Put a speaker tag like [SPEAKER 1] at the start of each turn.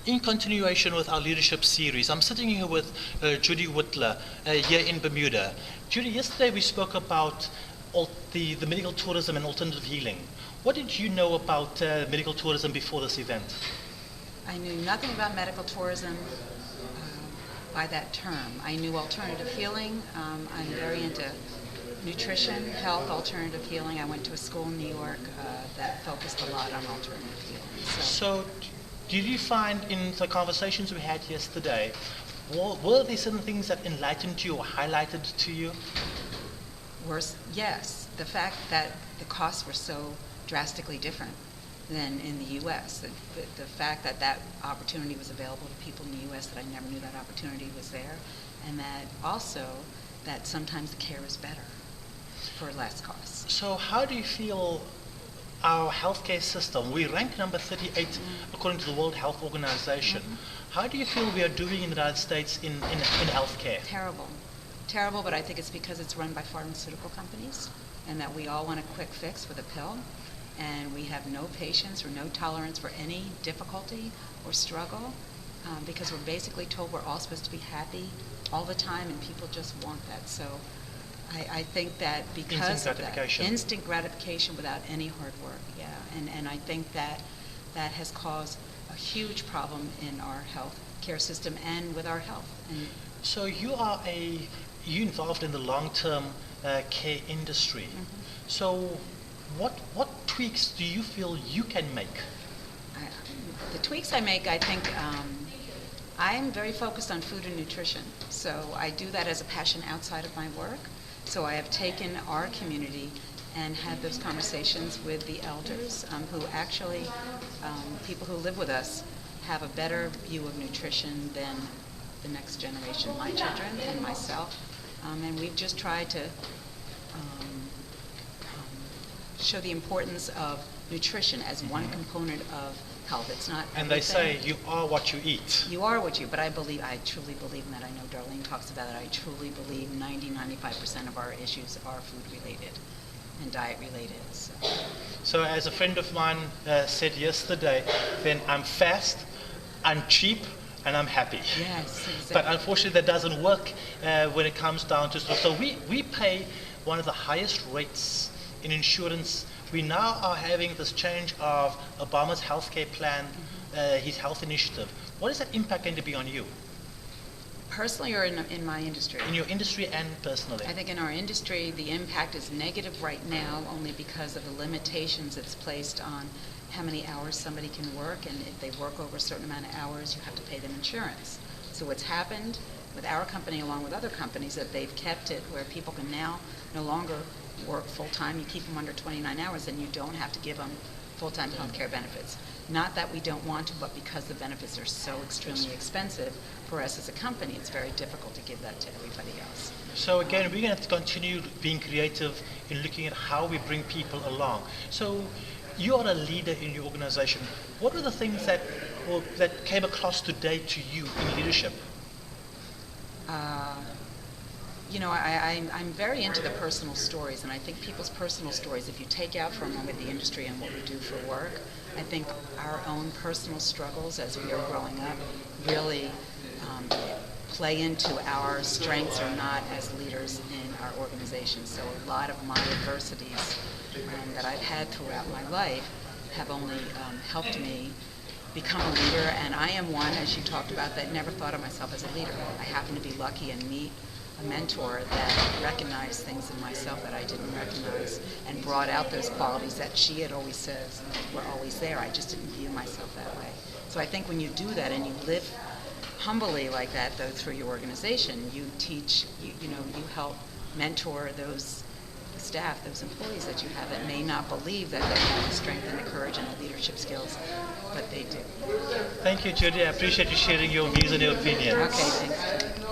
[SPEAKER 1] In continuation with our leadership series, I'm sitting here with Judi Whitler here in Bermuda. Judi, yesterday we spoke about the medical tourism and alternative healing. What did you know about medical tourism before this event?
[SPEAKER 2] I knew nothing about medical tourism by that term. I knew alternative healing. I'm very into nutrition, health, alternative healing. I went to a school in New York that focused a lot on alternative healing.
[SPEAKER 1] So did you find in the conversations we had yesterday, were there certain things that enlightened you or highlighted to you?
[SPEAKER 2] Yes, the fact that the costs were so drastically different than in the U.S. The fact that that opportunity was available to people in the U.S. that I never knew that opportunity was there, and that also that sometimes the care is better for less costs.
[SPEAKER 1] So how do you feel our healthcare system, we rank number 38 according to the World Health Organization. How do you feel we are doing in the United States in healthcare?
[SPEAKER 2] Terrible, but I think it's because it's run by pharmaceutical companies and that we all want a quick fix with a pill, and we have no patience or no tolerance for any difficulty or struggle because we're basically told we're all supposed to be happy all the time, and people just want that. So I think that because of that instant gratification without any hard work, and I think that that has caused a huge problem in our health care system and with our health. And
[SPEAKER 1] so you involved in the long-term care industry. So what tweaks do you feel you can make?
[SPEAKER 2] The tweaks I make, I think, I am very focused on food and nutrition. So I do that as a passion outside of my work. So I have taken our community and had those conversations with the elders who actually, people who live with us, have a better view of nutrition than the next generation, my children and myself. And we've just tried to show the importance of nutrition as one component of health. It's not
[SPEAKER 1] and they say you are what you eat.
[SPEAKER 2] You are what you, but I truly believe in that. I know Darlene talks about it. I truly believe 95% of our issues are food related and diet related.
[SPEAKER 1] So as a friend of mine said yesterday, then I'm fast, I'm cheap, and I'm happy.
[SPEAKER 2] Yes, exactly.
[SPEAKER 1] But unfortunately that doesn't work when it comes down to stuff. So we pay one of the highest rates in insurance. We now are having this change of Obama's healthcare plan, his health initiative. What is that impact going to be on you?
[SPEAKER 2] Personally or in my industry?
[SPEAKER 1] In your industry and personally.
[SPEAKER 2] I think in our industry the impact is negative right now only because of the limitations it's placed on how many hours somebody can work, and if they work over a certain amount of hours, you have to pay them insurance. So what's happened with our company along with other companies that they've kept it where people can now no longer work full-time. You keep them under 29 hours and you don't have to give them full-time health care benefits. Not that we don't want to, but because the benefits are so extremely expensive for us as a company, it's very difficult to give that to everybody else.
[SPEAKER 1] So again, we're going to continue being creative in looking at how we bring people along. So you are a leader in your organization. What are the things that came across today to you in leadership?
[SPEAKER 2] I'm very into the personal stories, and I think people's personal stories, if you take out for a moment the industry and what we do for work, I think our own personal struggles as we are growing up really play into our strengths or not as leaders in our organization. So a lot of my adversities that I've had throughout my life have only helped me become a leader, and I am one, as you talked about, that never thought of myself as a leader. I happen to be lucky and meet a mentor that recognized things in myself that I didn't recognize and brought out those qualities that she had always said were always there. I just didn't view myself that way. So I think when you do that and you live humbly like that, though, through your organization, you teach, you help mentor those staff, those employees that you have that may not believe that they have the strength and the courage and the leadership skills, but they do.
[SPEAKER 1] Thank you, Judi. I appreciate you sharing your views and your opinions.
[SPEAKER 2] Okay, thanks.